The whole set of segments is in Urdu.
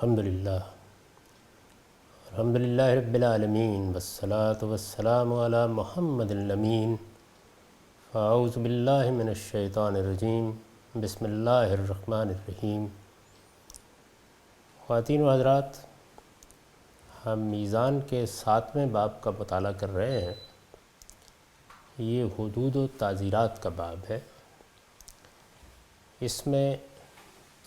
الحمدللہ رب العالمین والصلاة والسلام علی محمد الامین فاعوذ باللہ من الشیطان الرجیم بسم اللہ الرحمن الرحیم۔ خواتین و حضرات، ہم میزان کے 7ویں باب کا مطالعہ کر رہے ہیں۔ یہ حدود و تعزیرات کا باب ہے۔ اس میں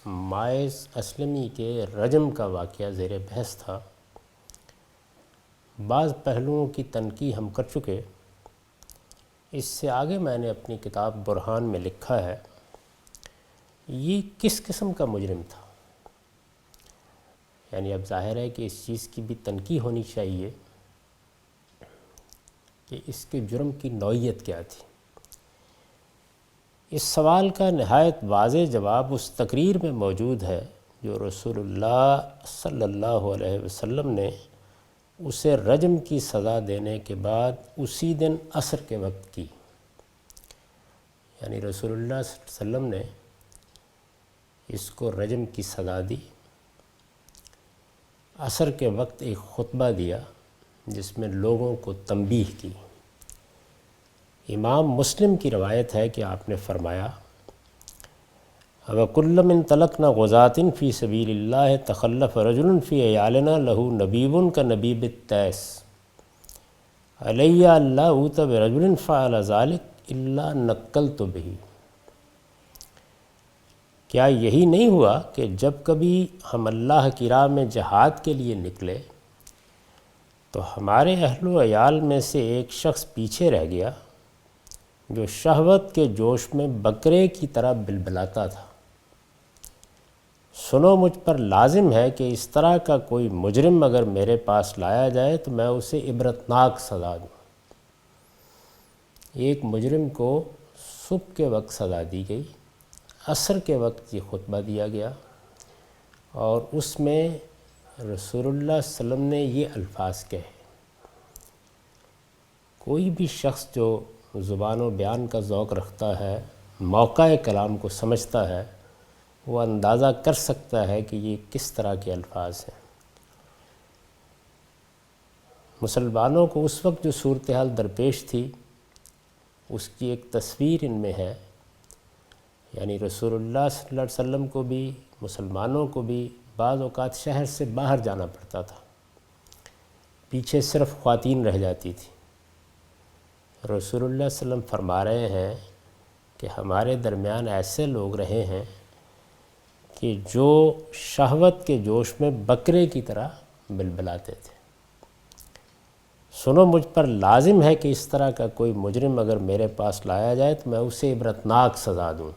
ماعز اسلمی کے رجم کا واقعہ زیر بحث تھا۔ بعض پہلوؤں کی تنقیح ہم کر چکے۔ اس سے آگے میں نے اپنی کتاب برہان میں لکھا ہے یہ کس قسم کا مجرم تھا، یعنی اب ظاہر ہے کہ اس چیز کی بھی تنقیح ہونی چاہیے کہ اس کے جرم کی نوعیت کیا تھی۔ اس سوال کا نہایت واضح جواب اس تقریر میں موجود ہے جو رسول اللہ صلی اللہ علیہ وسلم نے اسے رجم کی سزا دینے کے بعد اسی دن عصر کے وقت کی۔ یعنی رسول اللہ صلی اللہ علیہ وسلم نے اس کو رجم کی سزا دی، عصر کے وقت ایک خطبہ دیا جس میں لوگوں کو تنبیہ کی۔ امام مسلم کی روایت ہے کہ آپ نے فرمایا وَكُلَّ مِن تَلَقْنَا غُزَاتٍ فِي سَبِيلِ اللَّهِ تَخَلَّفَ رَجُلٌ فِي عِيَالِنَا لَهُ نَبِيبٌ كَنَبِيبِ التَّيْسِ عَلَيَّ أَلَّا أُوتَ بِرَجُلٍ فَعَلَ ذَلِكَ إِلَّا نَقَّلْتُ بِهِ۔ کیا یہی نہیں ہوا کہ جب کبھی ہم اللہ کی راہ میں جہاد کے لیے نکلے تو ہمارے اہل و عیال میں سے ایک شخص پیچھے رہ گیا جو شہوت کے جوش میں بکرے کی طرح بلبلاتا تھا۔ سنو، مجھ پر لازم ہے کہ اس طرح کا کوئی مجرم اگر میرے پاس لایا جائے تو میں اسے عبرتناک سزا دوں۔ ایک مجرم کو صبح کے وقت سزا دی گئی، عصر کے وقت یہ خطبہ دیا گیا اور اس میں رسول اللہ صلی اللہ علیہ وسلم نے یہ الفاظ کہے۔ کوئی بھی شخص جو زبان و بیان کا ذوق رکھتا ہے، موقع کلام کو سمجھتا ہے، وہ اندازہ کر سکتا ہے کہ یہ کس طرح کے الفاظ ہیں۔ مسلمانوں کو اس وقت جو صورتحال درپیش تھی اس کی ایک تصویر ان میں ہے۔ یعنی رسول اللہ صلی اللہ علیہ وسلم کو بھی، مسلمانوں کو بھی بعض اوقات شہر سے باہر جانا پڑتا تھا، پیچھے صرف خواتین رہ جاتی تھی۔ رسول اللہ صلی اللہ علیہ وسلم فرما رہے ہیں کہ ہمارے درمیان ایسے لوگ رہے ہیں کہ جو شہوت کے جوش میں بکرے کی طرح بلبلاتے تھے۔ سنو، مجھ پر لازم ہے کہ اس طرح کا کوئی مجرم اگر میرے پاس لایا جائے تو میں اسے عبرتناک سزا دوں۔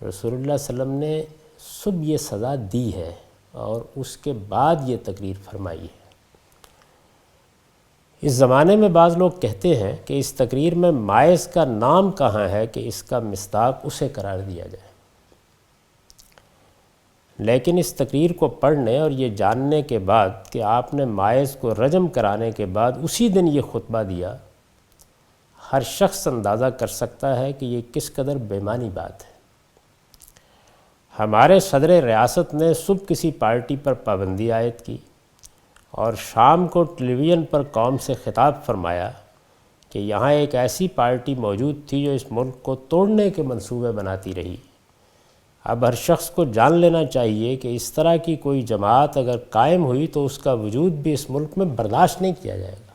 رسول اللہ صلی اللہ علیہ وسلم نے صبح یہ سزا دی ہے اور اس کے بعد یہ تقریر فرمائی ہے۔ اس زمانے میں بعض لوگ کہتے ہیں کہ اس تقریر میں ماعز کا نام کہاں ہے کہ اس کا مصداق اسے قرار دیا جائے، لیکن اس تقریر کو پڑھنے اور یہ جاننے کے بعد کہ آپ نے ماعز کو رجم کرانے کے بعد اسی دن یہ خطبہ دیا، ہر شخص اندازہ کر سکتا ہے کہ یہ کس قدر بے معنی بات ہے۔ ہمارے صدر ریاست نے صبح کسی پارٹی پر پابندی عائد کی اور شام کو ٹیلی ویژن پر قوم سے خطاب فرمایا کہ یہاں ایک ایسی پارٹی موجود تھی جو اس ملک کو توڑنے کے منصوبے بناتی رہی۔ اب ہر شخص کو جان لینا چاہیے کہ اس طرح کی کوئی جماعت اگر قائم ہوئی تو اس کا وجود بھی اس ملک میں برداشت نہیں کیا جائے گا۔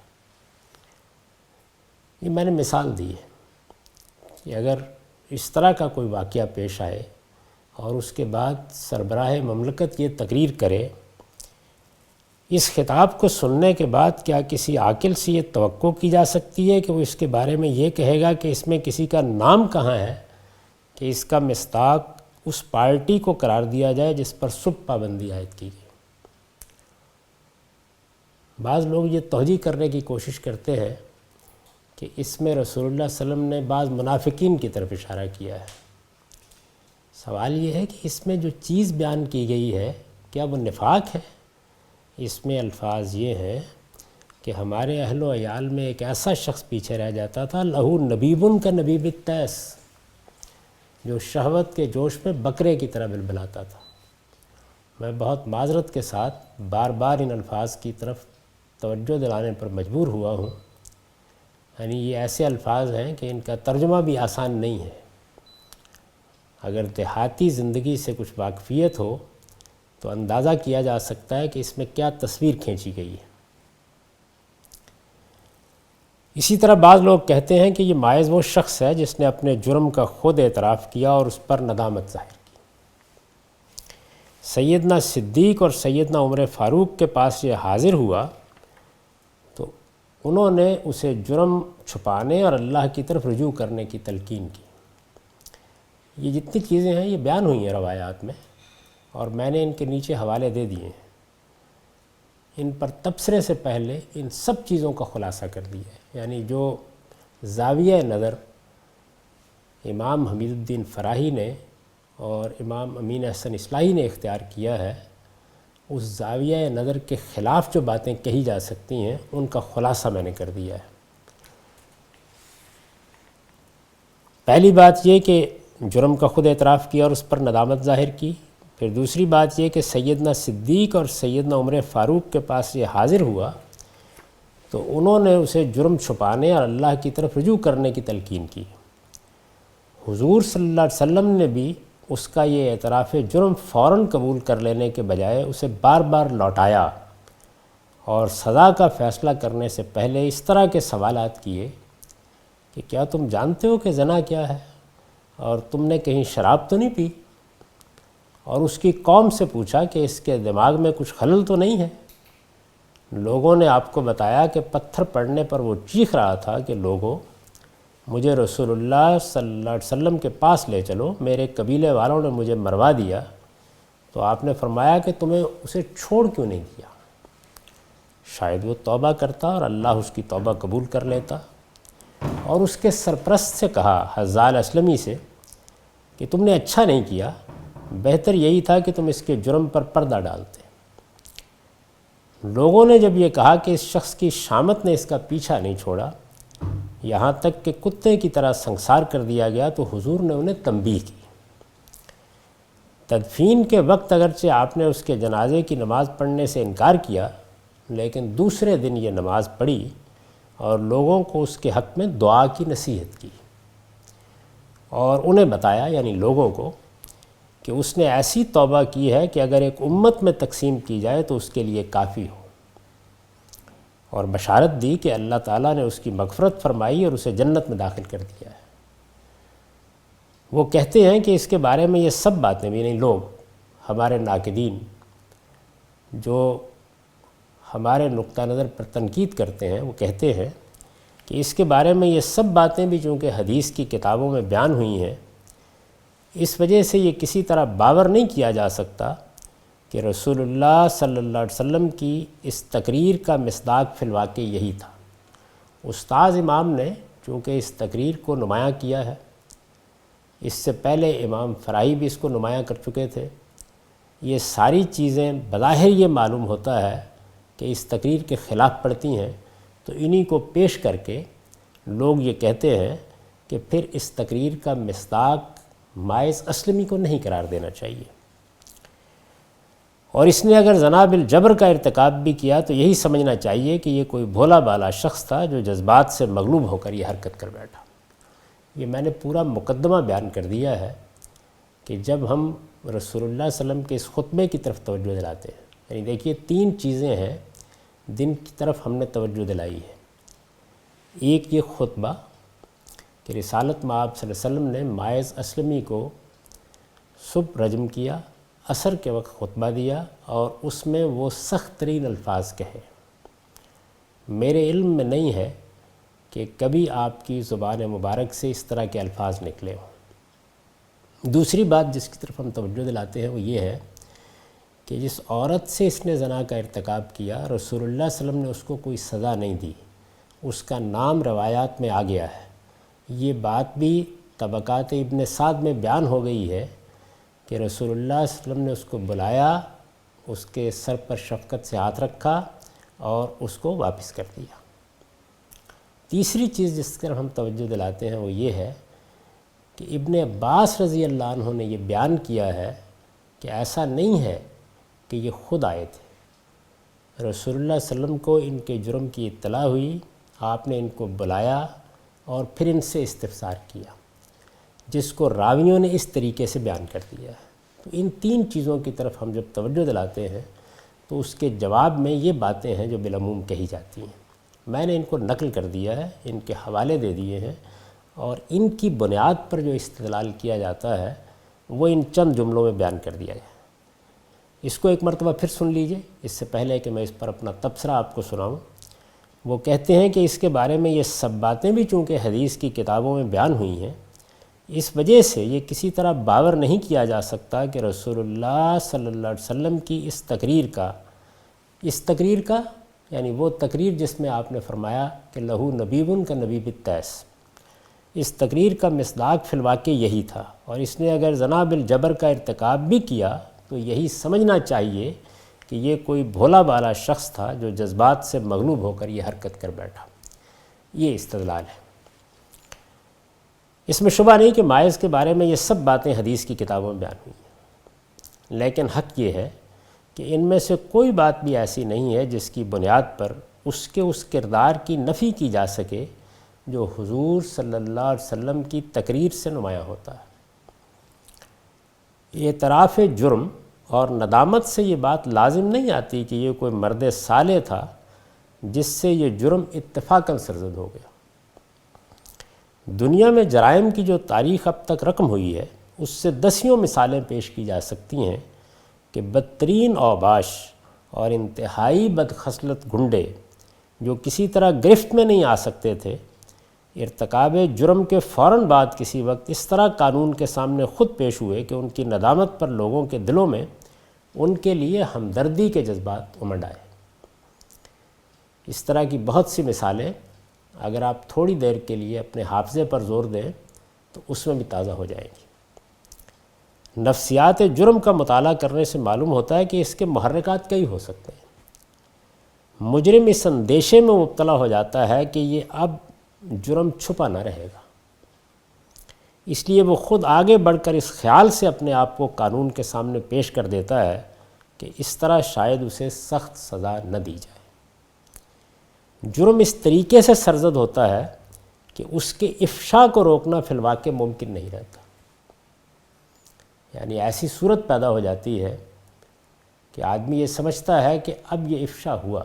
یہ میں نے مثال دی ہے کہ اگر اس طرح کا کوئی واقعہ پیش آئے اور اس کے بعد سربراہ مملکت یہ تقریر کرے، اس خطاب کو سننے کے بعد کیا کسی عاقل سے یہ توقع کی جا سکتی ہے کہ وہ اس کے بارے میں یہ کہے گا کہ اس میں کسی کا نام کہاں ہے کہ اس کا مصداق اس پارٹی کو قرار دیا جائے جس پر صبح پابندی عائد کی گئی؟ بعض لوگ یہ توجیہ کرنے کی کوشش کرتے ہیں کہ اس میں رسول اللہ صلی اللہ علیہ وسلم نے بعض منافقین کی طرف اشارہ کیا ہے۔ سوال یہ ہے کہ اس میں جو چیز بیان کی گئی ہے کیا وہ نفاق ہے؟ اس میں الفاظ یہ ہیں کہ ہمارے اہل و عیال میں ایک ایسا شخص پیچھے رہ جاتا تھا لہو نبیبن کا نبیب التیس، جو شہوت کے جوش میں بکرے کی طرح بلبلاتا تھا۔ میں بہت معذرت کے ساتھ بار بار ان الفاظ کی طرف توجہ دلانے پر مجبور ہوا ہوں، یعنی یہ ایسے الفاظ ہیں کہ ان کا ترجمہ بھی آسان نہیں ہے۔ اگر دیہاتی زندگی سے کچھ واقفیت ہو تو اندازہ کیا جا سکتا ہے کہ اس میں کیا تصویر کھینچی گئی ہے۔ اسی طرح بعض لوگ کہتے ہیں کہ یہ مائز وہ شخص ہے جس نے اپنے جرم کا خود اعتراف کیا اور اس پر ندامت ظاہر کی۔ سیدنا صدیق اور سیدنا عمر فاروق کے پاس یہ حاضر ہوا تو انہوں نے اسے جرم چھپانے اور اللہ کی طرف رجوع کرنے کی تلقین کی۔ یہ جتنی چیزیں ہیں یہ بیان ہوئی ہیں روایات میں، اور میں نے ان کے نیچے حوالے دے دیے ہیں۔ ان پر تبصرے سے پہلے ان سب چیزوں کا خلاصہ کر دیا ہے، یعنی جو زاویہ نظر امام حمید الدین فراہی نے اور امام امین احسن اصلاحی نے اختیار کیا ہے، اس زاویہ نظر کے خلاف جو باتیں کہی جا سکتی ہیں ان کا خلاصہ میں نے کر دیا ہے۔ پہلی بات یہ کہ جرم کا خود اعتراف کیا اور اس پر ندامت ظاہر کی۔ پھر دوسری بات یہ کہ سیدنا صدیق اور سیدنا عمر فاروق کے پاس یہ حاضر ہوا تو انہوں نے اسے جرم چھپانے اور اللہ کی طرف رجوع کرنے کی تلقین کی۔ حضور صلی اللہ علیہ وسلم نے بھی اس کا یہ اعتراف جرم فوراً قبول کر لینے کے بجائے اسے بار بار لوٹایا اور سزا کا فیصلہ کرنے سے پہلے اس طرح کے سوالات کیے کہ کیا تم جانتے ہو کہ زنا کیا ہے، اور تم نے کہیں شراب تو نہیں پی؟ اور اس کی قوم سے پوچھا کہ اس کے دماغ میں کچھ خلل تو نہیں ہے؟ لوگوں نے آپ کو بتایا کہ پتھر پڑنے پر وہ چیخ رہا تھا کہ لوگوں، مجھے رسول اللہ صلی اللہ علیہ وسلم کے پاس لے چلو، میرے قبیلے والوں نے مجھے مروا دیا۔ تو آپ نے فرمایا کہ تمہیں اسے چھوڑ کیوں نہیں دیا؟ شاید وہ توبہ کرتا اور اللہ اس کی توبہ قبول کر لیتا۔ اور اس کے سرپرست سے کہا، حزال اسلمی سے، کہ تم نے اچھا نہیں کیا، بہتر یہی تھا کہ تم اس کے جرم پر پردہ ڈالتے۔ لوگوں نے جب یہ کہا کہ اس شخص کی شامت نے اس کا پیچھا نہیں چھوڑا، یہاں تک کہ کتے کی طرح سنگسار کر دیا گیا، تو حضور نے انہیں تنبیہ کی۔ تدفین کے وقت اگرچہ آپ نے اس کے جنازے کی نماز پڑھنے سے انکار کیا، لیکن دوسرے دن یہ نماز پڑھی اور لوگوں کو اس کے حق میں دعا کی نصیحت کی، اور انہیں بتایا، یعنی لوگوں کو، کہ اس نے ایسی توبہ کی ہے کہ اگر ایک امت میں تقسیم کی جائے تو اس کے لیے کافی ہو، اور بشارت دی کہ اللہ تعالیٰ نے اس کی مغفرت فرمائی اور اسے جنت میں داخل کر دیا ہے۔ وہ کہتے ہیں کہ اس کے بارے میں یہ سب باتیں بھی نہیں، لوگ ہمارے ناقدین جو ہمارے نقطہ نظر پر تنقید کرتے ہیں، وہ کہتے ہیں کہ اس کے بارے میں یہ سب باتیں بھی چونکہ حدیث کی کتابوں میں بیان ہوئی ہیں، اس وجہ سے یہ کسی طرح باور نہیں کیا جا سکتا کہ رسول اللہ صلی اللہ علیہ وسلم کی اس تقریر کا مصداق فی الواقع یہی تھا۔ استاذ امام نے چونکہ اس تقریر کو نمایاں کیا ہے، اس سے پہلے امام فراہی بھی اس کو نمایاں کر چکے تھے، یہ ساری چیزیں بظاہر یہ معلوم ہوتا ہے کہ اس تقریر کے خلاف پڑتی ہیں، تو انہی کو پیش کر کے لوگ یہ کہتے ہیں کہ پھر اس تقریر کا مصداق مائز اسلمی کو نہیں قرار دینا چاہیے، اور اس نے اگر زنا بالجبر کا ارتکاب بھی کیا تو یہی سمجھنا چاہیے کہ یہ کوئی بھولا بالا شخص تھا جو جذبات سے مغلوب ہو کر یہ حرکت کر بیٹھا۔ یہ میں نے پورا مقدمہ بیان کر دیا ہے کہ جب ہم رسول اللہ صلی اللہ علیہ وسلم کے اس خطبے کی طرف توجہ دلاتے ہیں، یعنی دیکھیے 3 چیزیں ہیں جن کی طرف ہم نے توجہ دلائی ہے۔ ایک یہ خطبہ کہ رسالت مآب صلی اللہ علیہ وسلم نے مائز اسلمی کو صبح رجم کیا، عصر کے وقت خطبہ دیا، اور اس میں وہ سخت ترین الفاظ کہے۔ میرے علم میں نہیں ہے کہ کبھی آپ کی زبان مبارک سے اس طرح کے الفاظ نکلے ہوں۔ دوسری بات جس کی طرف ہم توجہ دلاتے ہیں وہ یہ ہے کہ جس عورت سے اس نے زنا کا ارتکاب کیا، رسول اللہ صلی اللہ علیہ وسلم نے اس کو کوئی سزا نہیں دی، اس کا نام روایات میں آ گیا ہے۔ یہ بات بھی طبقات ابن سعد میں بیان ہو گئی ہے کہ رسول اللہ صلی اللہ علیہ وسلم نے اس کو بلایا، اس کے سر پر شفقت سے ہاتھ رکھا اور اس کو واپس کر دیا۔ تیسری چیز جس کی طرف ہم توجہ دلاتے ہیں وہ یہ ہے کہ ابن عباس رضی اللہ عنہ نے یہ بیان کیا ہے کہ ایسا نہیں ہے کہ یہ خود آئے تھے، رسول اللہ صلی اللہ علیہ وسلم کو ان کے جرم کی اطلاع ہوئی، آپ نے ان کو بلایا اور پھر ان سے استفسار کیا، جس کو راویوں نے اس طریقے سے بیان کر دیا ہے۔ تو ان تین چیزوں کی طرف ہم جب توجہ دلاتے ہیں تو اس کے جواب میں یہ باتیں ہیں جو بالعموم کہی جاتی ہیں۔ میں نے ان کو نقل کر دیا ہے، ان کے حوالے دے دیے ہیں، اور ان کی بنیاد پر جو استدلال کیا جاتا ہے وہ ان چند جملوں میں بیان کر دیا جائے۔ اس کو ایک مرتبہ پھر سن لیجئے، اس سے پہلے کہ میں اس پر اپنا تبصرہ آپ کو سناؤں۔ وہ کہتے ہیں کہ اس کے بارے میں یہ سب باتیں بھی چونکہ حدیث کی کتابوں میں بیان ہوئی ہیں، اس وجہ سے یہ کسی طرح باور نہیں کیا جا سکتا کہ رسول اللہ صلی اللہ علیہ وسلم کی اس تقریر کا یعنی وہ تقریر جس میں آپ نے فرمایا کہ لہو نبیبن کا نبیب التیس، اس تقریر کا مصداق فی الواقع یہی تھا، اور اس نے اگر زنا بالجبر کا ارتکاب بھی کیا تو یہی سمجھنا چاہیے کہ یہ کوئی بھولا بالا شخص تھا جو جذبات سے مغلوب ہو کر یہ حرکت کر بیٹھا۔ یہ استدلال ہے۔ اس میں شبہ نہیں کہ ماعز کے بارے میں یہ سب باتیں حدیث کی کتابوں میں بیان ہوئی ہیں، لیکن حق یہ ہے کہ ان میں سے کوئی بات بھی ایسی نہیں ہے جس کی بنیاد پر اس کردار کی نفی کی جا سکے جو حضور صلی اللہ علیہ وسلم کی تقریر سے نمایاں ہوتا ہے۔ اعتراف جرم اور ندامت سے یہ بات لازم نہیں آتی کہ یہ کوئی مرد صالح تھا جس سے یہ جرم اتفاقاً سرزد ہو گیا۔ دنیا میں جرائم کی جو تاریخ اب تک رقم ہوئی ہے اس سے دسیوں مثالیں پیش کی جا سکتی ہیں کہ بدترین اوباش اور انتہائی بدخصلت گنڈے جو کسی طرح گرفت میں نہیں آ سکتے تھے، ارتکاب جرم کے فوراً بعد کسی وقت اس طرح قانون کے سامنے خود پیش ہوئے کہ ان کی ندامت پر لوگوں کے دلوں میں ان کے لیے ہمدردی کے جذبات امڈ آئے۔ اس طرح کی بہت سی مثالیں اگر آپ تھوڑی دیر کے لیے اپنے حافظے پر زور دیں تو اس میں بھی تازہ ہو جائیں گی۔ نفسیات جرم کا مطالعہ کرنے سے معلوم ہوتا ہے کہ اس کے محرکات کئی ہو سکتے ہیں۔ مجرم اس اندیشے میں مبتلا ہو جاتا ہے کہ یہ اب جرم چھپا نہ رہے گا، اس لیے وہ خود آگے بڑھ کر اس خیال سے اپنے آپ کو قانون کے سامنے پیش کر دیتا ہے کہ اس طرح شاید اسے سخت سزا نہ دی جائے۔ جرم اس طریقے سے سرزد ہوتا ہے کہ اس کے افشا کو روکنا فی الواقع ممکن نہیں رہتا، یعنی ایسی صورت پیدا ہو جاتی ہے کہ آدمی یہ سمجھتا ہے کہ اب یہ افشا ہوا،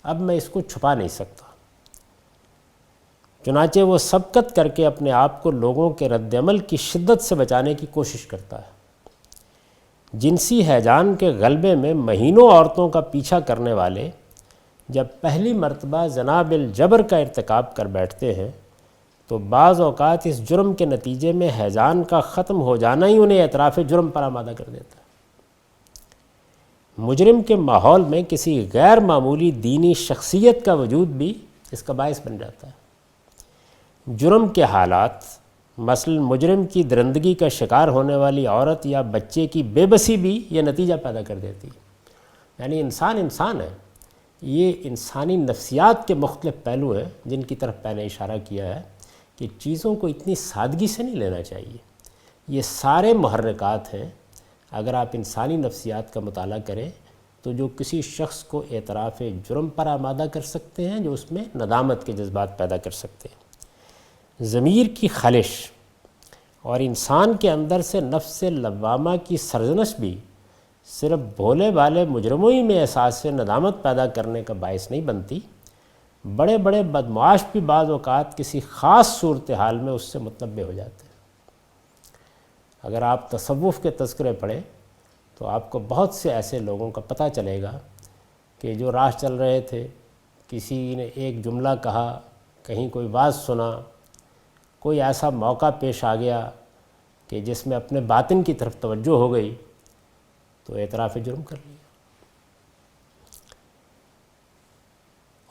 اب میں اس کو چھپا نہیں سکتا، چنانچہ وہ سبقت کر کے اپنے آپ کو لوگوں کے رد عمل کی شدت سے بچانے کی کوشش کرتا ہے۔ جنسی ہیجان کے غلبے میں مہینوں عورتوں کا پیچھا کرنے والے جب پہلی مرتبہ زنا بالجبر کا ارتکاب کر بیٹھتے ہیں تو بعض اوقات اس جرم کے نتیجے میں ہیجان کا ختم ہو جانا ہی انہیں اعتراف جرم پر آمادہ کر دیتا ہے۔ مجرم کے ماحول میں کسی غیر معمولی دینی شخصیت کا وجود بھی اس کا باعث بن جاتا ہے۔ جرم کے حالات، مثلا مجرم کی درندگی کا شکار ہونے والی عورت یا بچے کی بے بسی بھی یہ نتیجہ پیدا کر دیتی ہے۔ یعنی انسان ہے، یہ انسانی نفسیات کے مختلف پہلو ہیں جن کی طرف میں نے اشارہ کیا ہے کہ چیزوں کو اتنی سادگی سے نہیں لینا چاہیے۔ یہ سارے محرکات ہیں، اگر آپ انسانی نفسیات کا مطالعہ کریں تو جو کسی شخص کو اعتراف جرم پر آمادہ کر سکتے ہیں، جو اس میں ندامت کے جذبات پیدا کر سکتے ہیں۔ ضمیر کی خلش اور انسان کے اندر سے نفس لوامہ کی سرزنش بھی صرف بھولے بھالے مجرموں ہی میں احساس ندامت پیدا کرنے کا باعث نہیں بنتی، بڑے بڑے بدمعاش بھی بعض اوقات کسی خاص صورتحال میں اس سے متنبع ہو جاتے ہیں۔ اگر آپ تصوف کے تذکرے پڑھیں تو آپ کو بہت سے ایسے لوگوں کا پتہ چلے گا کہ جو راہ چل رہے تھے، کسی نے ایک جملہ کہا، کہیں کوئی بات سنا، کوئی ایسا موقع پیش آ گیا کہ جس میں اپنے باطن کی طرف توجہ ہو گئی تو اعتراف جرم کر لیا،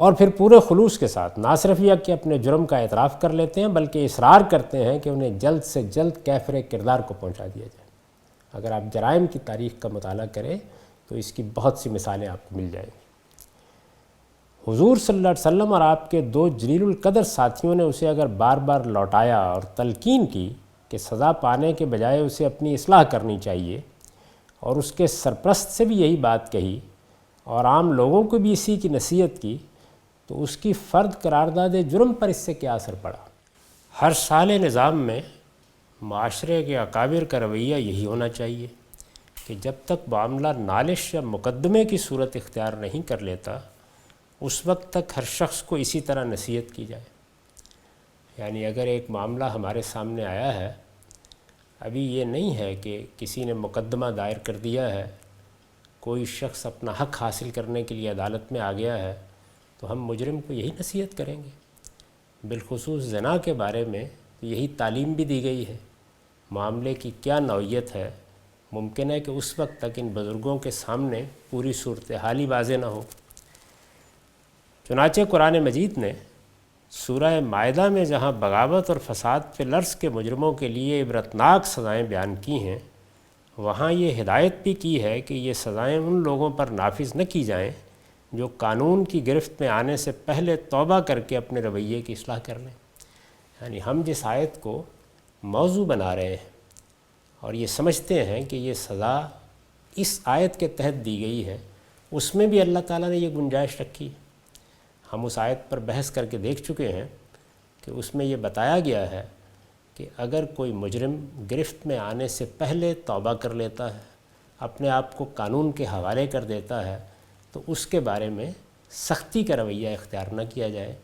اور پھر پورے خلوص کے ساتھ نہ صرف یہ کہ اپنے جرم کا اعتراف کر لیتے ہیں بلکہ اصرار کرتے ہیں کہ انہیں جلد سے جلد کیفر کردار کو پہنچا دیا جائے۔ اگر آپ جرائم کی تاریخ کا مطالعہ کریں تو اس کی بہت سی مثالیں آپ کو مل جائیں گی۔ حضور صلی اللہ علیہ وسلم اور آپ کے دو جلیل القدر ساتھیوں نے اسے اگر بار بار لوٹایا اور تلقین کی کہ سزا پانے کے بجائے اسے اپنی اصلاح کرنی چاہیے اور اس کے سرپرست سے بھی یہی بات کہی اور عام لوگوں کو بھی اسی کی نصیحت کی، تو اس کی فرد قرارداد جرم پر اس سے کیا اثر پڑا؟ ہر سال نظام میں معاشرے کے اکابر کا رویہ یہی ہونا چاہیے کہ جب تک معاملہ نالش یا مقدمے کی صورت اختیار نہیں کر لیتا اس وقت تک ہر شخص کو اسی طرح نصیحت کی جائے۔ یعنی اگر ایک معاملہ ہمارے سامنے آیا ہے، ابھی یہ نہیں ہے کہ کسی نے مقدمہ دائر کر دیا ہے، کوئی شخص اپنا حق حاصل کرنے کے لیے عدالت میں آ گیا ہے، تو ہم مجرم کو یہی نصیحت کریں گے۔ بالخصوص زنا کے بارے میں یہی تعلیم بھی دی گئی ہے۔ معاملے کی کیا نوعیت ہے، ممکن ہے کہ اس وقت تک ان بزرگوں کے سامنے پوری صورتحال ہی واضح نہ ہو۔ چنانچہ قرآن مجید نے سورہ مائدہ میں جہاں بغاوت اور فساد پہ لرز کے مجرموں کے لیے عبرتناک سزائیں بیان کی ہیں، وہاں یہ ہدایت بھی کی ہے کہ یہ سزائیں ان لوگوں پر نافذ نہ کی جائیں جو قانون کی گرفت میں آنے سے پہلے توبہ کر کے اپنے رویے کی اصلاح کر لیں۔ یعنی ہم جس آیت کو موضوع بنا رہے ہیں اور یہ سمجھتے ہیں کہ یہ سزا اس آیت کے تحت دی گئی ہے، اس میں بھی اللہ تعالیٰ نے یہ گنجائش رکھی۔ ہم اس آیت پر بحث کر کے دیکھ چکے ہیں کہ اس میں یہ بتایا گیا ہے کہ اگر کوئی مجرم گرفت میں آنے سے پہلے توبہ کر لیتا ہے، اپنے آپ کو قانون کے حوالے کر دیتا ہے، تو اس کے بارے میں سختی کا رویہ اختیار نہ کیا جائے،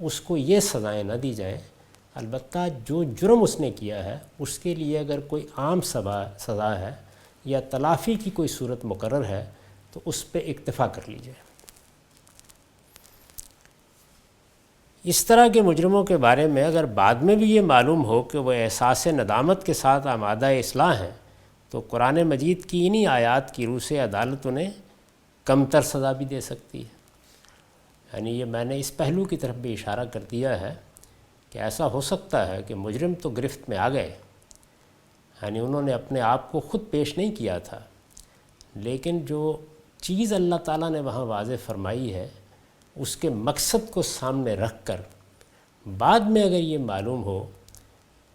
اس کو یہ سزائیں نہ دی جائیں۔ البتہ جو جرم اس نے کیا ہے اس کے لیے اگر کوئی عام سزا ہے یا تلافی کی کوئی صورت مقرر ہے تو اس پہ اکتفا کر لی جائے۔ اس طرح کے مجرموں کے بارے میں اگر بعد میں بھی یہ معلوم ہو کہ وہ احساس ندامت کے ساتھ آمادہ اصلاح ہیں، تو قرآن مجید کی انہی آیات کی روح سے عدالت انہیں کمتر سزا بھی دے سکتی ہے۔ یعنی یہ میں نے اس پہلو کی طرف بھی اشارہ کر دیا ہے کہ ایسا ہو سکتا ہے کہ مجرم تو گرفت میں آ گئے، یعنی انہوں نے اپنے آپ کو خود پیش نہیں کیا تھا، لیکن جو چیز اللہ تعالیٰ نے وہاں واضح فرمائی ہے اس کے مقصد کو سامنے رکھ کر بعد میں اگر یہ معلوم ہو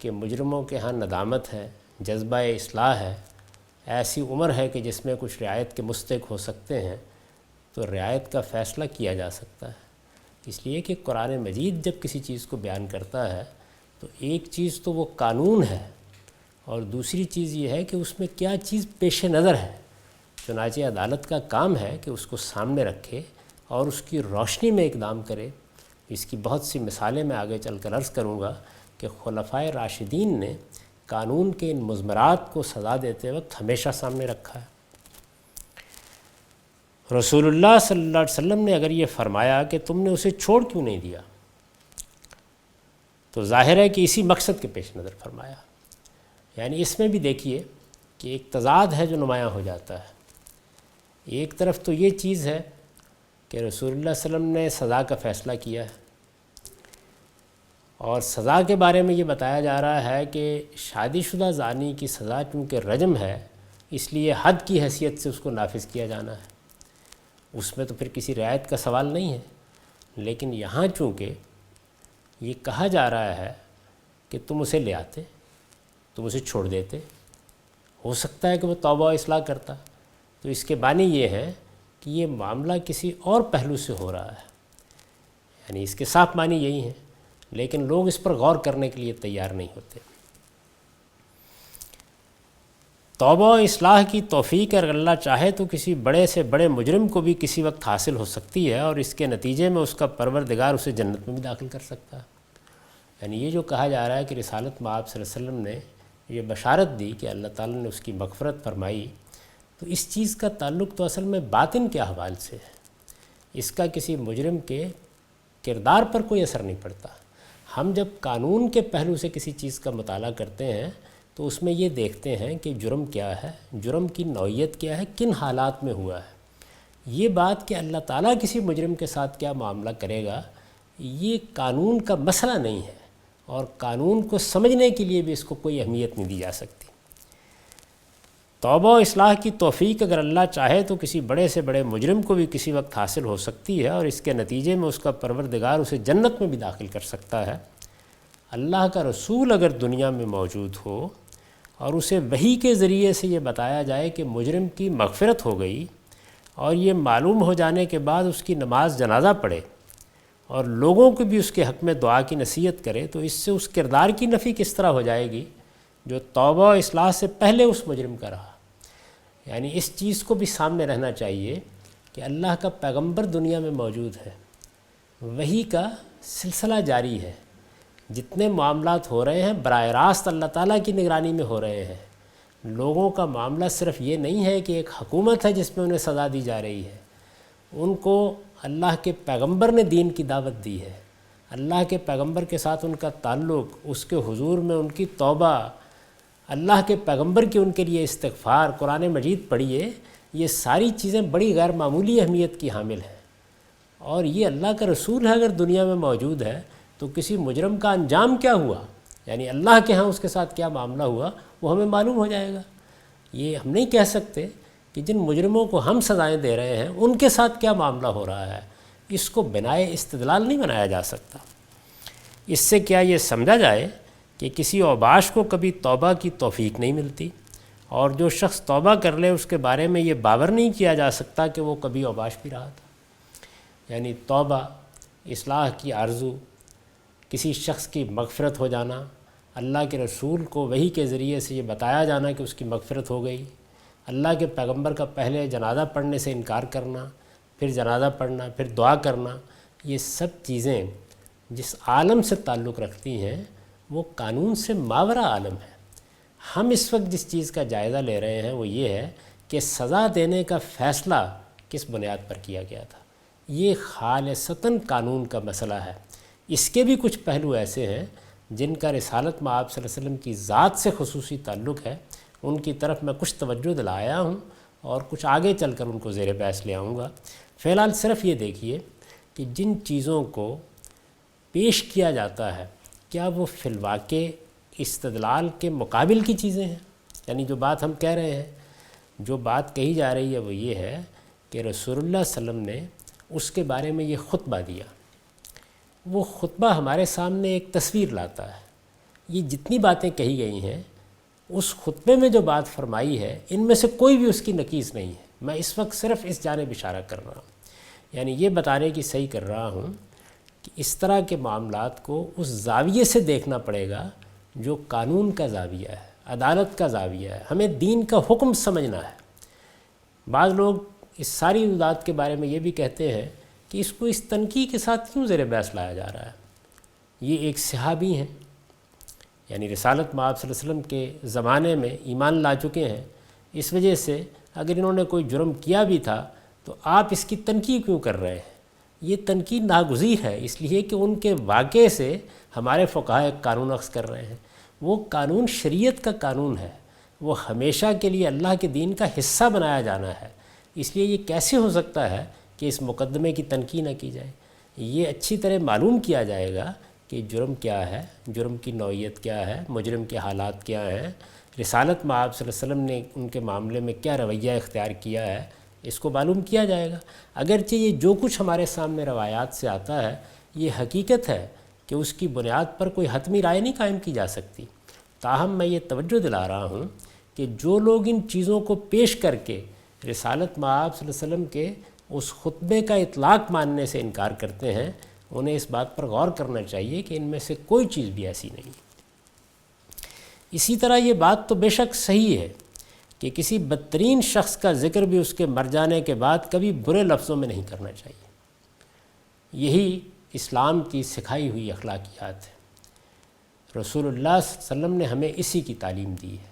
کہ مجرموں کے ہاں ندامت ہے، جذبہ اصلاح ہے، ایسی عمر ہے کہ جس میں کچھ رعایت کے مستحق ہو سکتے ہیں، تو رعایت کا فیصلہ کیا جا سکتا ہے۔ اس لیے کہ قرآن مجید جب کسی چیز کو بیان کرتا ہے تو ایک چیز تو وہ قانون ہے اور دوسری چیز یہ ہے کہ اس میں کیا چیز پیش نظر ہے۔ چنانچہ عدالت کا کام ہے کہ اس کو سامنے رکھے اور اس کی روشنی میں اقدام کرے۔ اس کی بہت سی مثالیں میں آگے چل کر عرض کروں گا کہ خلفائے راشدین نے قانون کے ان مضمرات کو سزا دیتے وقت ہمیشہ سامنے رکھا ہے۔ رسول اللہ صلی اللہ علیہ وسلم نے اگر یہ فرمایا کہ تم نے اسے چھوڑ کیوں نہیں دیا، تو ظاہر ہے کہ اسی مقصد کے پیش نظر فرمایا۔ یعنی اس میں بھی دیکھیے کہ ایک تضاد ہے جو نمایاں ہو جاتا ہے۔ ایک طرف تو یہ چیز ہے کہ رسول اللہ صلی اللہ علیہ وسلم نے سزا کا فیصلہ کیا ہے، اور سزا کے بارے میں یہ بتایا جا رہا ہے کہ شادی شدہ زانی کی سزا چونکہ رجم ہے، اس لیے حد کی حیثیت سے اس کو نافذ کیا جانا ہے۔ اس میں تو پھر کسی رعایت کا سوال نہیں ہے، لیکن یہاں چونکہ یہ کہا جا رہا ہے کہ تم اسے لے آتے، تم اسے چھوڑ دیتے، ہو سکتا ہے کہ وہ توبہ و اصلاح کرتا، تو اس کے معنی یہ ہے کہ یہ معاملہ کسی اور پہلو سے ہو رہا ہے۔ یعنی اس کے صاف معنی یہی ہیں، لیکن لوگ اس پر غور کرنے کے لیے تیار نہیں ہوتے۔ توبہ و اصلاح کی توفیق اگر اللہ چاہے تو کسی بڑے سے بڑے مجرم کو بھی کسی وقت حاصل ہو سکتی ہے، اور اس کے نتیجے میں اس کا پروردگار اسے جنت میں بھی داخل کر سکتا ہے۔ یعنی یہ جو کہا جا رہا ہے کہ رسالت میں آپ صلی اللہ علیہ وسلم نے یہ بشارت دی کہ اللہ تعالیٰ نے اس کی مغفرت فرمائی، تو اس چیز کا تعلق تو اصل میں باطن کے احوال سے ہے، اس کا کسی مجرم کے کردار پر کوئی اثر نہیں پڑتا۔ ہم جب قانون کے پہلو سے کسی چیز کا مطالعہ کرتے ہیں تو اس میں یہ دیکھتے ہیں کہ جرم کیا ہے، جرم کی نوعیت کیا ہے، کن حالات میں ہوا ہے۔ یہ بات کہ اللہ تعالیٰ کسی مجرم کے ساتھ کیا معاملہ کرے گا، یہ قانون کا مسئلہ نہیں ہے، اور قانون کو سمجھنے کے لیے بھی اس کو کوئی اہمیت نہیں دی جا سکتی۔ توبہ و اصلاح کی توفیق اگر اللہ چاہے تو کسی بڑے سے بڑے مجرم کو بھی کسی وقت حاصل ہو سکتی ہے، اور اس کے نتیجے میں اس کا پروردگار اسے جنت میں بھی داخل کر سکتا ہے۔ اللہ کا رسول اگر دنیا میں موجود ہو اور اسے وحی کے ذریعے سے یہ بتایا جائے کہ مجرم کی مغفرت ہو گئی، اور یہ معلوم ہو جانے کے بعد اس کی نماز جنازہ پڑھے اور لوگوں کو بھی اس کے حق میں دعا کی نصیحت کرے، تو اس سے اس کردار کی نفی کس طرح ہو جائے گی جو توبہ و اصلاح سے پہلے اس مجرم کا رہا۔ یعنی اس چیز کو بھی سامنے رہنا چاہیے کہ اللہ کا پیغمبر دنیا میں موجود ہے، وحی کا سلسلہ جاری ہے، جتنے معاملات ہو رہے ہیں براہ راست اللہ تعالیٰ کی نگرانی میں ہو رہے ہیں۔ لوگوں کا معاملہ صرف یہ نہیں ہے کہ ایک حکومت ہے جس میں انہیں سزا دی جا رہی ہے، ان کو اللہ کے پیغمبر نے دین کی دعوت دی ہے، اللہ کے پیغمبر کے ساتھ ان کا تعلق، اس کے حضور میں ان کی توبہ، اللہ کے پیغمبر کی ان کے لیے استغفار، قرآن مجید پڑھیے، یہ ساری چیزیں بڑی غیر معمولی اہمیت کی حامل ہیں۔ اور یہ اللہ کا رسول ہے اگر دنیا میں موجود ہے تو کسی مجرم کا انجام کیا ہوا، یعنی اللہ کے ہاں اس کے ساتھ کیا معاملہ ہوا، وہ ہمیں معلوم ہو جائے گا۔ یہ ہم نہیں کہہ سکتے کہ جن مجرموں کو ہم سزائیں دے رہے ہیں ان کے ساتھ کیا معاملہ ہو رہا ہے، اس کو بنائے استدلال نہیں بنایا جا سکتا۔ اس سے کیا یہ سمجھا جائے کہ کسی اوباش کو کبھی توبہ کی توفیق نہیں ملتی، اور جو شخص توبہ کر لے اس کے بارے میں یہ باور نہیں کیا جا سکتا کہ وہ کبھی اوباش بھی رہا تھا۔ یعنی توبہ، اصلاح کی آرزو، کسی شخص کی مغفرت ہو جانا، اللہ کے رسول کو وحی کے ذریعے سے یہ بتایا جانا کہ اس کی مغفرت ہو گئی، اللہ کے پیغمبر کا پہلے جنازہ پڑھنے سے انکار کرنا، پھر جنازہ پڑھنا، پھر دعا کرنا، یہ سب چیزیں جس عالم سے تعلق رکھتی ہیں وہ قانون سے ماورا عالم ہے۔ ہم اس وقت جس چیز کا جائزہ لے رہے ہیں وہ یہ ہے کہ سزا دینے کا فیصلہ کس بنیاد پر کیا گیا تھا۔ یہ خالصتاً قانون کا مسئلہ ہے۔ اس کے بھی کچھ پہلو ایسے ہیں جن کا رسالت مآب صلی اللہ علیہ وسلم کی ذات سے خصوصی تعلق ہے، ان کی طرف میں کچھ توجہ دلایا ہوں اور کچھ آگے چل کر ان کو زیر بحث لے آؤں گا۔ فی الحال صرف یہ دیکھیے کہ جن چیزوں کو پیش کیا جاتا ہے کیا وہ فی الواقع استدلال کے مقابل کی چیزیں ہیں؟ یعنی جو بات ہم کہہ رہے ہیں، جو بات کہی جا رہی ہے وہ یہ ہے کہ رسول اللہ صلی اللہ علیہ وسلم نے اس کے بارے میں یہ خطبہ دیا، وہ خطبہ ہمارے سامنے ایک تصویر لاتا ہے۔ یہ جتنی باتیں کہی گئی ہیں اس خطبے میں جو بات فرمائی ہے ان میں سے کوئی بھی اس کی نقیض نہیں ہے۔ میں اس وقت صرف اس جانب اشارہ کر رہا ہوں، یعنی یہ بتانے کی صحیح کر رہا ہوں کہ اس طرح کے معاملات کو اس زاویے سے دیکھنا پڑے گا جو قانون کا زاویہ ہے، عدالت کا زاویہ ہے، ہمیں دین کا حکم سمجھنا ہے۔ بعض لوگ اس ساری موضوعات کے بارے میں یہ بھی کہتے ہیں کہ اس کو اس تنقید کے ساتھ کیوں زیر بحث لایا جا رہا ہے۔ یہ ایک صحابی ہیں، یعنی رسالت مآب صلی اللہ علیہ وسلم کے زمانے میں ایمان لا چکے ہیں، اس وجہ سے اگر انہوں نے کوئی جرم کیا بھی تھا تو آپ اس کی تنقید کیوں کر رہے ہیں؟ یہ تنقید ناگزیر ہے، اس لیے کہ ان کے واقعے سے ہمارے فقہاء ایک قانون اخذ کر رہے ہیں۔ وہ قانون شریعت کا قانون ہے، وہ ہمیشہ کے لیے اللہ کے دین کا حصہ بنایا جانا ہے، اس لیے یہ کیسے ہو سکتا ہے کہ اس مقدمے کی تنقید نہ کی جائے۔ یہ اچھی طرح معلوم کیا جائے گا کہ جرم کیا ہے، جرم کی نوعیت کیا ہے، مجرم کے حالات کیا ہیں، رسالت مآب صلی اللہ علیہ وسلم نے ان کے معاملے میں کیا رویہ اختیار کیا ہے، اس کو معلوم کیا جائے گا۔ اگرچہ یہ جو کچھ ہمارے سامنے روایات سے آتا ہے یہ حقیقت ہے کہ اس کی بنیاد پر کوئی حتمی رائے نہیں قائم کی جا سکتی، تاہم میں یہ توجہ دلا رہا ہوں کہ جو لوگ ان چیزوں کو پیش کر کے رسالت مآب صلی اللہ علیہ وسلم کے اس خطبے کا اطلاق ماننے سے انکار کرتے ہیں انہیں اس بات پر غور کرنا چاہیے کہ ان میں سے کوئی چیز بھی ایسی نہیں۔ اسی طرح یہ بات تو بے شک صحیح ہے کہ کسی بدترین شخص کا ذکر بھی اس کے مر جانے کے بعد کبھی برے لفظوں میں نہیں کرنا چاہیے۔ یہی اسلام کی سکھائی ہوئی اخلاقیات ہے۔ رسول اللہ صلی اللہ علیہ وسلم نے ہمیں اسی کی تعلیم دی ہے،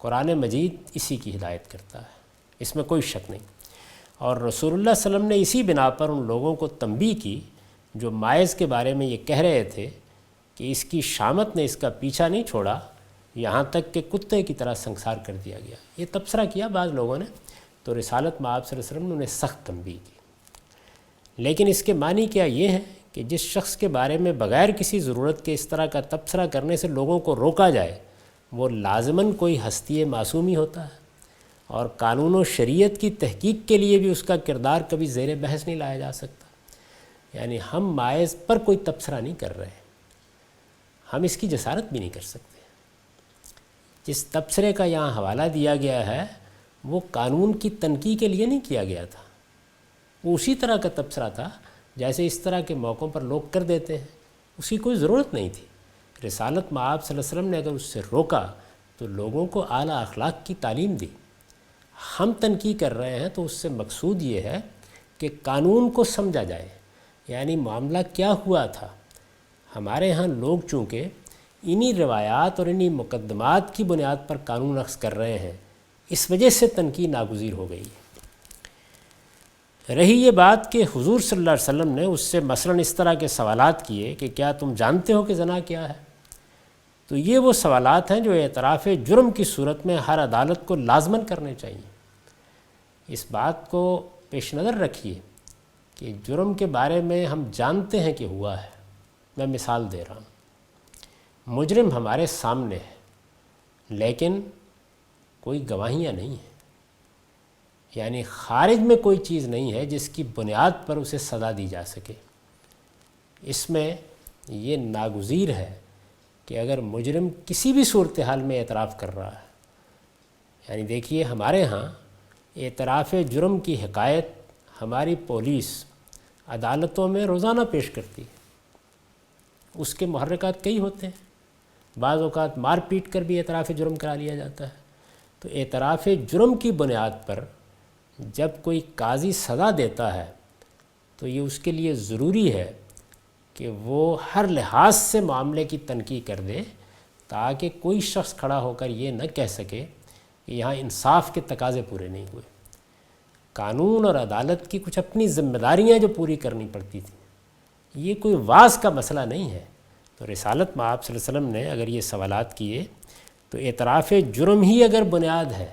قرآن مجید اسی کی ہدایت کرتا ہے، اس میں کوئی شک نہیں۔ اور رسول اللہ صلی اللہ علیہ وسلم نے اسی بنا پر ان لوگوں کو تنبیہ کی جو ماعز کے بارے میں یہ کہہ رہے تھے کہ اس کی شامت نے اس کا پیچھا نہیں چھوڑا یہاں تک کہ کتے کی طرح سنسار کر دیا گیا۔ یہ تبصرہ کیا بعض لوگوں نے، تو رسالت مآب صلی اللہ علیہ وسلم نے انہیں سخت تنبیہ کی۔ لیکن اس کے معنی کیا یہ ہے کہ جس شخص کے بارے میں بغیر کسی ضرورت کے اس طرح کا تبصرہ کرنے سے لوگوں کو روکا جائے وہ لازماً کوئی ہستی معصومی ہوتا ہے، اور قانون و شریعت کی تحقیق کے لیے بھی اس کا کردار کبھی زیر بحث نہیں لایا جا سکتا۔ یعنی ہم ماعز پر کوئی تبصرہ نہیں کر رہے، ہم اس کی جسارت بھی نہیں کر سکتے۔ جس تبصرے کا یہاں حوالہ دیا گیا ہے وہ قانون کی تنقید کے لیے نہیں کیا گیا تھا، وہ اسی طرح کا تبصرہ تھا جیسے اس طرح کے موقعوں پر لوگ کر دیتے ہیں، اس کی کوئی ضرورت نہیں تھی۔ رسالت مآب صلی اللہ علیہ وسلم نے اگر اس سے روکا تو لوگوں کو اعلیٰ اخلاق کی تعلیم دی۔ ہم تنقید کر رہے ہیں تو اس سے مقصود یہ ہے کہ قانون کو سمجھا جائے، یعنی معاملہ کیا ہوا تھا۔ ہمارے ہاں لوگ چونکہ انہی روایات اور انہی مقدمات کی بنیاد پر قانون اخذ کر رہے ہیں، اس وجہ سے تنقید ناگزیر ہو گئی ہے۔ رہی یہ بات کہ حضور صلی اللہ علیہ وسلم نے اس سے مثلاً اس طرح کے سوالات کیے کہ کیا تم جانتے ہو کہ زنا کیا ہے، تو یہ وہ سوالات ہیں جو اعتراف جرم کی صورت میں ہر عدالت کو لازماً کرنے چاہیے۔ اس بات کو پیش نظر رکھیے کہ جرم کے بارے میں ہم جانتے ہیں کہ ہوا ہے۔ میں مثال دے رہا ہوں، مجرم ہمارے سامنے ہے لیکن کوئی گواہیاں نہیں ہیں، یعنی خارج میں کوئی چیز نہیں ہے جس کی بنیاد پر اسے سزا دی جا سکے۔ اس میں یہ ناگزیر ہے کہ اگر مجرم کسی بھی صورتحال میں اعتراف کر رہا ہے، یعنی دیکھیے ہمارے ہاں اعتراف جرم کی حکایت ہماری پولیس عدالتوں میں روزانہ پیش کرتی ہے، اس کے محرکات کئی ہوتے ہیں، بعض اوقات مار پیٹ کر بھی اعتراف جرم کرا لیا جاتا ہے۔ تو اعتراف جرم کی بنیاد پر جب کوئی قاضی سزا دیتا ہے تو یہ اس کے لیے ضروری ہے کہ وہ ہر لحاظ سے معاملے کی تنقید کر دے تاکہ کوئی شخص کھڑا ہو کر یہ نہ کہہ سکے کہ یہاں انصاف کے تقاضے پورے نہیں ہوئے۔ قانون اور عدالت کی کچھ اپنی ذمہ داریاں جو پوری کرنی پڑتی تھیں، یہ کوئی واز کا مسئلہ نہیں ہے۔ تو رسالت مآب صلی اللہ علیہ وسلم نے اگر یہ سوالات کیے تو اعتراف جرم ہی اگر بنیاد ہے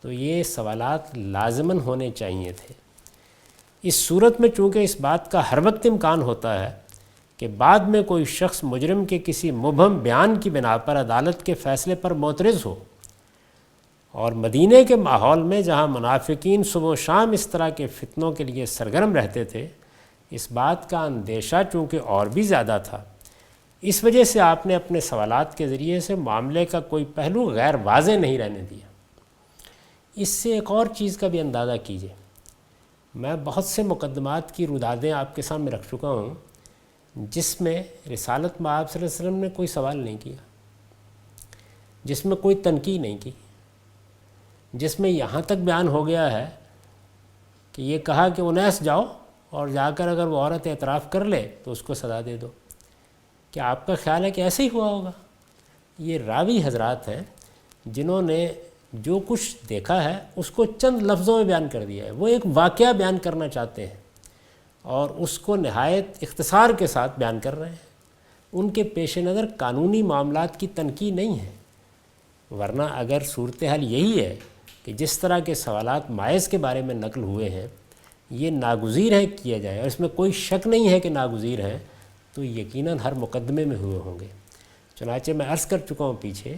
تو یہ سوالات لازماً ہونے چاہیے تھے۔ اس صورت میں چونکہ اس بات کا ہر وقت امکان ہوتا ہے کہ بعد میں کوئی شخص مجرم کے کسی مبہم بیان کی بنا پر عدالت کے فیصلے پر معترض ہو، اور مدینے کے ماحول میں جہاں منافقین صبح و شام اس طرح کے فتنوں کے لیے سرگرم رہتے تھے، اس بات کا اندیشہ چونکہ اور بھی زیادہ تھا، اس وجہ سے آپ نے اپنے سوالات کے ذریعے سے معاملے کا کوئی پہلو غیر واضح نہیں رہنے دیا۔ اس سے ایک اور چیز کا بھی اندازہ کیجیے، میں بہت سے مقدمات کی رودادیں آپ کے سامنے رکھ چکا ہوں جس میں رسالت مآب صلی اللہ علیہ وسلم نے کوئی سوال نہیں کیا، جس میں کوئی تنقید نہیں کی، جس میں یہاں تک بیان ہو گیا ہے کہ یہ کہا کہ انیس جاؤ اور جا کر اگر وہ عورت اعتراف کر لے تو اس کو سزا دے دو۔ کیا آپ کا خیال ہے کہ ایسے ہی ہوا ہوگا؟ یہ راوی حضرات ہیں جنہوں نے جو کچھ دیکھا ہے اس کو چند لفظوں میں بیان کر دیا ہے، وہ ایک واقعہ بیان کرنا چاہتے ہیں اور اس کو نہایت اختصار کے ساتھ بیان کر رہے ہیں۔ ان کے پیش نظر قانونی معاملات کی تنقید نہیں ہے، ورنہ اگر صورتحال یہی ہے کہ جس طرح کے سوالات ماعز کے بارے میں نقل ہوئے ہیں یہ ناگزیر ہے کیا جائے، اور اس میں کوئی شک نہیں ہے کہ ناگزیر ہیں، تو یقیناً ہر مقدمے میں ہوئے ہوں گے۔ چنانچہ میں عرض کر چکا ہوں پیچھے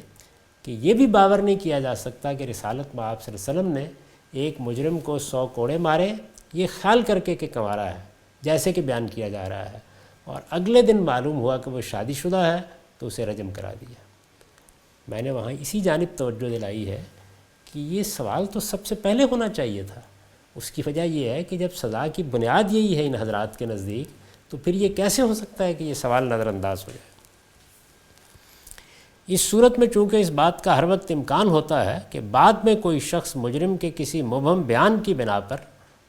کہ یہ بھی باور نہیں کیا جا سکتا کہ رسالت مآب صلی اللہ علیہ وسلم نے ایک مجرم کو 100 کوڑے مارے یہ خیال کر کے کہ کنوارا ہے جیسے کہ بیان کیا جا رہا ہے، اور اگلے دن معلوم ہوا کہ وہ شادی شدہ ہے تو اسے رجم کرا دیا۔ میں نے وہاں اسی جانب توجہ دلائی ہے کہ یہ سوال تو سب سے پہلے ہونا چاہیے تھا۔ اس کی وجہ یہ ہے کہ جب سزا کی بنیاد یہی ہے ان حضرات کے نزدیک، تو پھر یہ کیسے ہو سکتا ہے کہ یہ سوال نظر انداز ہو جائے۔ اس صورت میں چونکہ اس بات کا ہر وقت امکان ہوتا ہے کہ بعد میں کوئی شخص مجرم کے کسی مبہم بیان کی بنا پر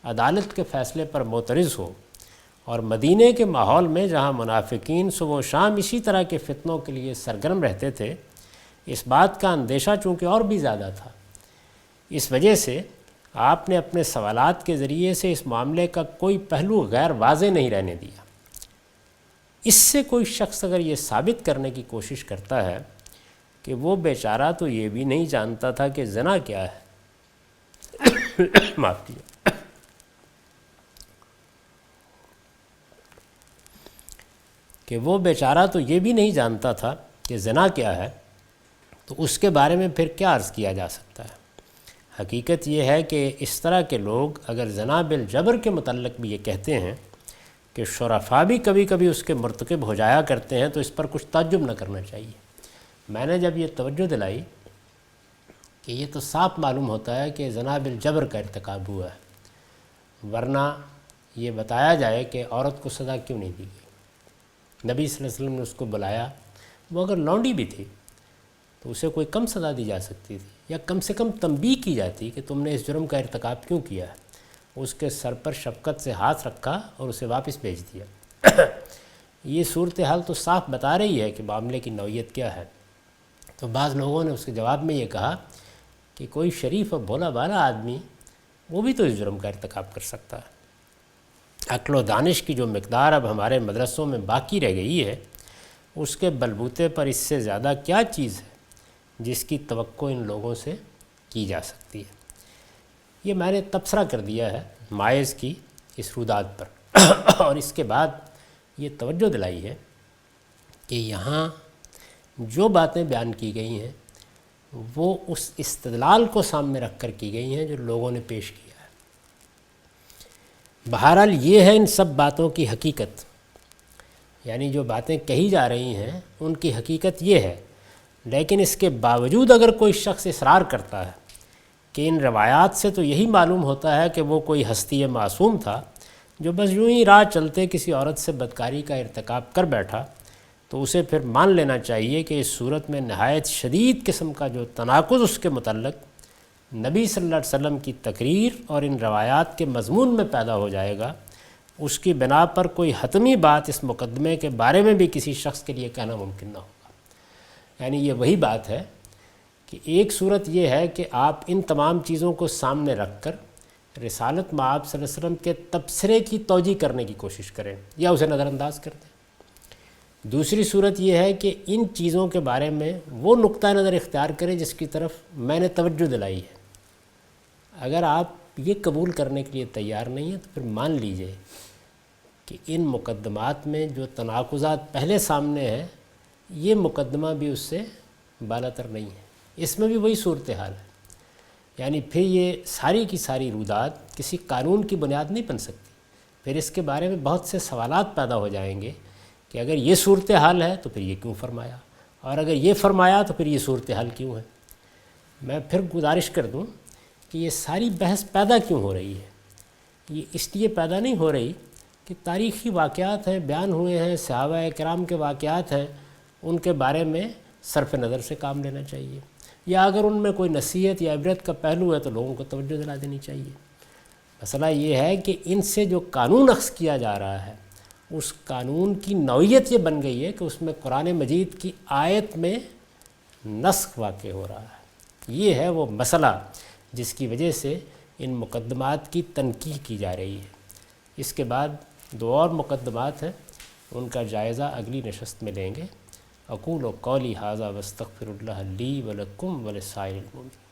عدالت کے فیصلے پر معترض ہو، اور مدینے کے ماحول میں جہاں منافقین صبح و شام اسی طرح کے فتنوں کے لیے سرگرم رہتے تھے، اس بات کا اندیشہ چونکہ اور بھی زیادہ تھا، اس وجہ سے آپ نے اپنے سوالات کے ذریعے سے اس معاملے کا کوئی پہلو غیر واضح نہیں رہنے دیا۔ اس سے کوئی شخص اگر یہ ثابت کرنے کی کوشش کرتا ہے کہ وہ بیچارہ تو یہ بھی نہیں جانتا تھا کہ زنا کیا ہے معاف کیجیے، کہ وہ بیچارہ تو یہ بھی نہیں جانتا تھا کہ زنا کیا ہے، تو اس کے بارے میں پھر کیا عرض کیا جا سکتا ہے؟ حقیقت یہ ہے کہ اس طرح کے لوگ اگر زنا بالجبر کے متعلق بھی یہ کہتے ہیں کہ شرفاء بھی کبھی کبھی اس کے مرتکب ہو جایا کرتے ہیں، تو اس پر کچھ تعجب نہ کرنا چاہیے۔ میں نے جب یہ توجہ دلائی کہ یہ تو صاف معلوم ہوتا ہے کہ زنا بالجبر کا ارتکاب ہوا ہے، ورنہ یہ بتایا جائے کہ عورت کو سزا کیوں نہیں دی گئی۔ نبی صلی اللہ علیہ وسلم نے اس کو بلایا، وہ اگر لونڈی بھی تھی تو اسے کوئی کم سزا دی جا سکتی تھی، یا کم سے کم تنبیہ کی جاتی کہ تم نے اس جرم کا ارتکاب کیوں کیا ہے۔ اس کے سر پر شفقت سے ہاتھ رکھا اور اسے واپس بھیج دیا۔ یہ صورتحال تو صاف بتا رہی ہے کہ معاملے کی نوعیت کیا ہے۔ تو بعض لوگوں نے اس کے جواب میں یہ کہا کہ کوئی شریف اور بھولا بالا آدمی وہ بھی تو اس جرم کا ارتکاب کر سکتا ہے۔ عقل و دانش کی جو مقدار اب ہمارے مدرسوں میں باقی رہ گئی ہے، اس کے بلبوتے پر اس سے زیادہ کیا چیز ہے جس کی توقع ان لوگوں سے کی جا سکتی ہے۔ یہ میں نے تبصرہ کر دیا ہے مائز کی اس رودات پر، اور اس کے بعد یہ توجہ دلائی ہے کہ یہاں جو باتیں بیان کی گئی ہیں وہ اس استدلال کو سامنے رکھ کر کی گئی ہیں جو لوگوں نے پیش کیا ہے۔ بہرحال یہ ہے ان سب باتوں کی حقیقت، یعنی جو باتیں کہی جا رہی ہیں ان کی حقیقت یہ ہے، لیکن اس کے باوجود اگر کوئی شخص اصرار کرتا ہے کہ ان روایات سے تو یہی معلوم ہوتا ہے کہ وہ کوئی ہستی معصوم تھا جو بس یوں ہی راہ چلتے کسی عورت سے بدکاری کا ارتکاب کر بیٹھا، تو اسے پھر مان لینا چاہیے کہ اس صورت میں نہایت شدید قسم کا جو تناقض اس کے متعلق نبی صلی اللہ علیہ وسلم کی تقریر اور ان روایات کے مضمون میں پیدا ہو جائے گا، اس کی بنا پر کوئی حتمی بات اس مقدمے کے بارے میں بھی کسی شخص کے لیے کہنا ممکن نہ ہوگا۔ یعنی یہ وہی بات ہے کہ ایک صورت یہ ہے کہ آپ ان تمام چیزوں کو سامنے رکھ کر رسالت مآب صلی اللہ علیہ وسلم کے تبصرے کی توجیہ کرنے کی کوشش کریں یا اسے نظر انداز کر دیں۔ دوسری صورت یہ ہے کہ ان چیزوں کے بارے میں وہ نقطہ نظر اختیار کریں جس کی طرف میں نے توجہ دلائی ہے۔ اگر آپ یہ قبول کرنے کے لیے تیار نہیں ہیں تو پھر مان لیجئے کہ ان مقدمات میں جو تناقضات پہلے سامنے ہیں یہ مقدمہ بھی اس سے بالاتر نہیں ہے، اس میں بھی وہی صورتحال ہے۔ یعنی پھر یہ ساری کی ساری رودات کسی قانون کی بنیاد نہیں بن سکتی، پھر اس کے بارے میں بہت سے سوالات پیدا ہو جائیں گے کہ اگر یہ صورتحال ہے تو پھر یہ کیوں فرمایا، اور اگر یہ فرمایا تو پھر یہ صورتحال کیوں ہے۔ میں پھر گزارش کر دوں کہ یہ ساری بحث پیدا کیوں ہو رہی ہے۔ یہ اس لیے پیدا نہیں ہو رہی کہ تاریخی واقعات ہیں، بیان ہوئے ہیں، صحابہ کرام کے واقعات ہیں، ان کے بارے میں صرف نظر سے کام لینا چاہیے، یا اگر ان میں کوئی نصیحت یا عبرت کا پہلو ہے تو لوگوں کو توجہ دلا دینی چاہیے۔ مسئلہ یہ ہے کہ ان سے جو قانون اخذ کیا جا رہا ہے اس قانون کی نوعیت یہ بن گئی ہے کہ اس میں قرآن مجید کی آیت میں نسخ واقع ہو رہا ہے۔ یہ ہے وہ مسئلہ جس کی وجہ سے ان مقدمات کی تنقیح کی جا رہی ہے۔ اس کے بعد دو اور مقدمات ہیں، ان کا جائزہ اگلی نشست میں لیں گے۔ اقول قولی ھذا واستغفر اللہ لی ولکم ولسائر المؤمنین۔